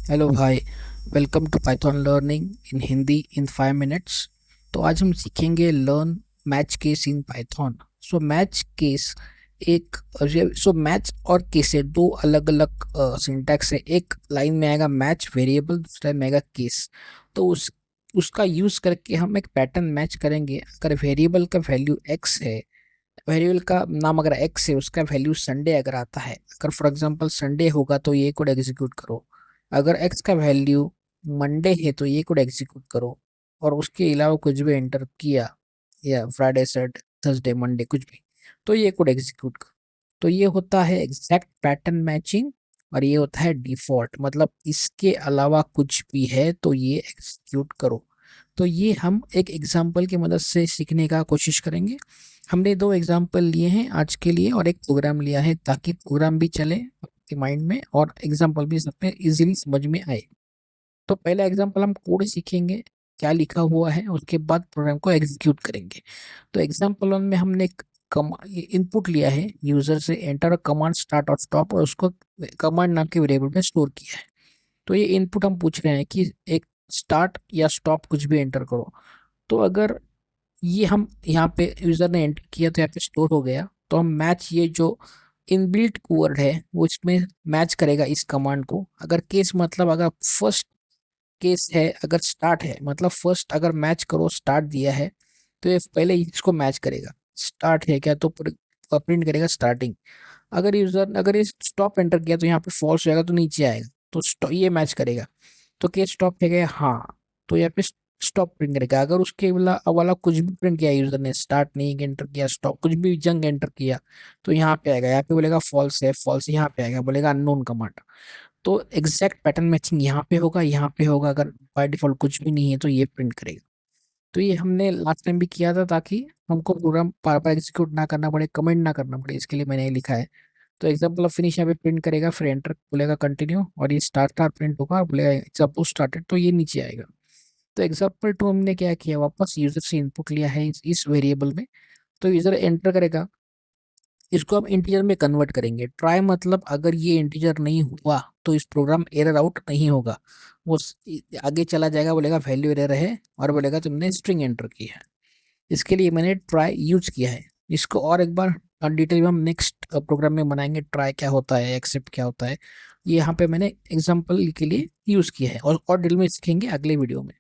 Hello भाई। Welcome to Python learning in Hindi in 5 minutes. तो आज हम सीखेंगे learn match case in Python. So match case एक मैच और केस है दो अलग अलग सिंटैक्स है। एक लाइन में आएगा मैच वेरिएबल, दूसरा में आएगा केस। तो उसका यूज करके हम एक पैटर्न मैच करेंगे। अगर वेरिएबल का वैल्यू एक्स है, वेरिएबल का नाम अगर एक्स है, उसका वैल्यू संडे अगर आता है, अगर फॉर एग्जांपल संडे होगा तो ये कोड एग्जीक्यूट करो। अगर एक्स का वैल्यू मंडे है तो ये कोड एग्जीक्यूट करो। और उसके अलावा कुछ भी एंटर किया, या फ्राइडे सैटरडे थर्सडे मंडे कुछ भी, तो ये कोड एग्जीक्यूट करो। तो ये होता है एग्जैक्ट पैटर्न मैचिंग। और ये होता है डिफॉल्ट, मतलब इसके अलावा कुछ भी है तो ये एग्जीक्यूट करो। तो ये हम एक एग्जाम्पल की मदद से सीखने का कोशिश करेंगे। हमने दो एग्जाम्पल लिए हैं आज के लिए और एक प्रोग्राम लिया है, ताकि प्रोग्राम भी चले आपके माइंड में और एग्जाम्पल भी सबने इजीली समझ में आए। तो पहला एग्जाम्पल हम कोड सीखेंगे क्या लिखा हुआ है, उसके बाद प्रोग्राम को एग्जीक्यूट करेंगे। तो एग्जाम्पल वन में हमने एक इनपुट लिया है यूजर से, एंटर कमांड स्टार्ट और स्टॉप, और उसको कमांड नाम के वेरिएबल में स्टोर किया है। तो ये इनपुट हम पूछ रहे हैं कि एक स्टार्ट या स्टॉप कुछ भी एंटर करो। तो अगर ये हम यहाँ पे यूजर ने एंटर किया तो यहाँ पे स्टोर हो गया, तो हम मैच, ये जो इनबिल्ट वर्ड है वो इसमें मैच करेगा इस कमांड को। अगर केस मतलब अगर फर्स्ट केस है, अगर स्टार्ट है मतलब फर्स्ट, अगर मैच करो स्टार्ट दिया है तो ये पहले इसको मैच करेगा। स्टार्ट है क्या तो प्रिंट करेगा स्टार्टिंग। अगर ये स्टॉप एंटर किया तो यहाँ पे फॉल्स जाएगा तो नीचे आएगा, तो ये मैच करेगा। तो केस स्टॉप है गया हाँ, तो यहाँ पे स्टॉप प्रिंट करेगा। अगर उसके वाला कुछ भी प्रिंट किया यूजर ने, स्टार्ट नहीं एंटर किया, स्टॉप कुछ भी जंग एंटर किया, तो यहाँ पे आएगा, यहाँ पे बोलेगा फॉल्स है, फॉल्स यहाँ पे आएगा, बोलेगा अननोन कमांड। तो एग्जैक्ट पैटर्न मैचिंग यहाँ पे होगा, यहाँ पे होगा। अगर बाय डिफॉल्ट कुछ भी नहीं है तो ये प्रिंट करेगा। तो ये हमने लास्ट टाइम भी किया था, ताकि हमको प्रोग्राम बार बार एग्जीक्यूट ना करना पड़े, कमेंट ना करना पड़े, इसके लिए मैंने ये लिखा है। तो एग्जाम्पल ऑफ फिनिश यहाँ पे प्रिंट करेगा, फिर एंटर बोलेगा कंटिन्यू, और ये स्टार्ट स्टार प्रिंट होगा और बोलेगा एग्जाम्पल स्टार्टेड, तो ये नीचे आएगा। तो एग्जाम्पल टू हमने क्या किया, वापस यूजर से इनपुट लिया है इस वेरिएबल में। तो यूजर एंटर करेगा, इसको हम इंटीजर में कन्वर्ट करेंगे। ट्राई मतलब अगर ये इंटीजर नहीं हुआ तो इस प्रोग्राम एरर आउट नहीं होगा, वो आगे चला जाएगा, बोलेगा वैल्यू एरर है, और बोलेगा तुमने स्ट्रिंग एंटर की है। इसके लिए मैंने ट्राई यूज किया है। इसको और एक बार डिटेल में हम नेक्स्ट प्रोग्राम में बनाएंगे, ट्राई क्या होता है, एक्सेप्ट क्या होता है। ये यहाँ पे मैंने एग्जांपल के लिए यूज किया है, और डिटेल में सीखेंगे अगले वीडियो में।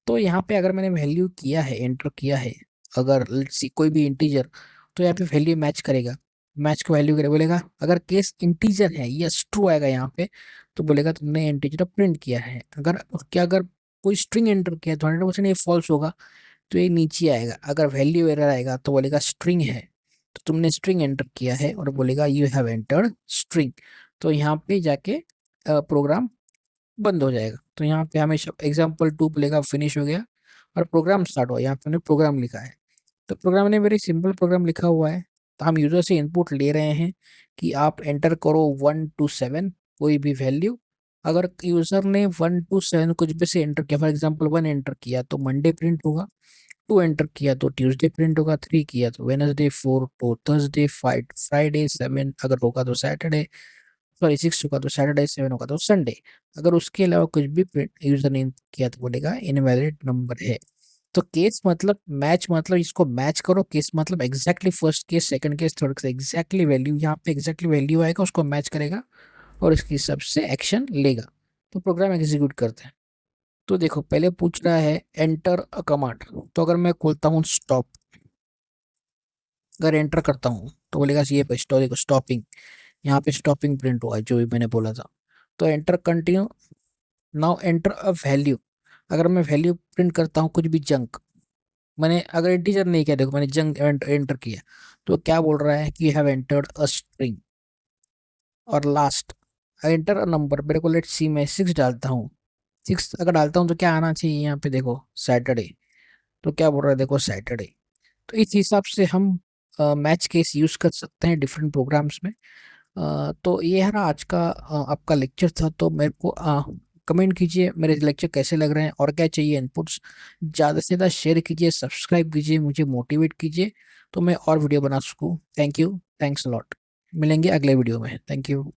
तो यहाँ पे अगर मैंने वैल्यू किया है, एंटर किया है, अगर let's see, कोई भी इंटीजर, तो यहाँ पे वैल्यू मैच करेगा। मैच को वैल्यू करे बोलेगा, अगर केस इंटीजर है यस ट्रू आएगा यहाँ पे, तो बोलेगा तुमने इंटीजर प्रिंट किया है। अगर कोई स्ट्रिंग एंटर किया तो 100% ये फॉल्स होगा, तो ये नीचे आएगा। अगर वैल्यू एरर आएगा तो बोलेगा स्ट्रिंग है, तो तुमने स्ट्रिंग एंटर किया है, और बोलेगा यू हैव एंटर्ड स्ट्रिंग। तो यहाँ पे जाके प्रोग्राम बंद हो जाएगा। तो यहाँ पे हमेशा एग्जाम्पल टू बोलेगा फिनिश हो गया और प्रोग्राम स्टार्ट हुआ। यहाँ पे हमने प्रोग्राम लिखा है। तो प्रोग्राम ने वेरी सिंपल प्रोग्राम लिखा हुआ है। तो हम यूजर से इनपुट ले रहे हैं कि आप एंटर करो 1 to 7 कोई भी वैल्यू। अगर यूजर ने 1 to 7 कुछ भी से एंटर किया, फॉर एग्जाम्पल 1 एंटर किया तो मंडे प्रिंट होगा, 2 एंटर किया तो ट्यूसडे प्रिंट होगा, 3 किया तो वेनसडे, 4 तो थर्सडे, 5 फ्राइडे, 7 अगर होगा तो सैटरडे, सॉरी 6 होगा तो सैटरडे, 7 होगा तो संडे। अगर उसके अलावा कुछ भी प्रिंट यूजर ने किया तो बोलेगा इनवैलिड नंबर है। तो केस मतलब मैच, मतलब इसको मैच करो। केस मतलब exactly first case, second case, third case, exactly value, यहाँ पे एग्जैक्टली वैल्यू आएगा, उसको मैच करेगा और इसकी सबसे एक्शन लेगा। तो प्रोग्राम एग्जीक्यूट करते हैं। तो देखो पहले पूछ रहा है एंटर अ कमांड। तो अगर मैं खोलता हूँ स्टॉप, अगर एंटर करता हूँ तो बोलेगा ये पे स्टोरी को स्टॉपिंग, यहाँ पे स्टॉपिंग प्रिंट हुआ है जो भी मैंने बोला था। तो enter continue, now enter a value. अगर मैं वैल्यू प्रिंट करता हूँ कुछ भी जंक, मैंने अगर इंटीजर नहीं किया, देखो मैंने जंक एंटर किया, तो क्या बोल रहा है कि you have entered a string. और लास्ट एंटर अ नंबर, मेरे को लेट्स सी मैं 6 डालता हूँ। 6 अगर डालता हूँ तो क्या आना चाहिए यहाँ पे, देखो सैटरडे। तो क्या बोल रहा है, देखो सैटरडे। तो इस हिसाब से हम मैच केस यूज कर सकते हैं डिफरेंट प्रोग्राम्स में। तो ये है ना आज का आपका लेक्चर था। तो मेरे को कमेंट कीजिए मेरे लेक्चर कैसे लग रहे हैं, और क्या चाहिए इनपुट्स। ज़्यादा से ज़्यादा शेयर कीजिए, सब्सक्राइब कीजिए, मुझे मोटिवेट कीजिए तो मैं और वीडियो बना सकूँ। Thank you, thanks lot. मिलेंगे अगले वीडियो में। Thank you.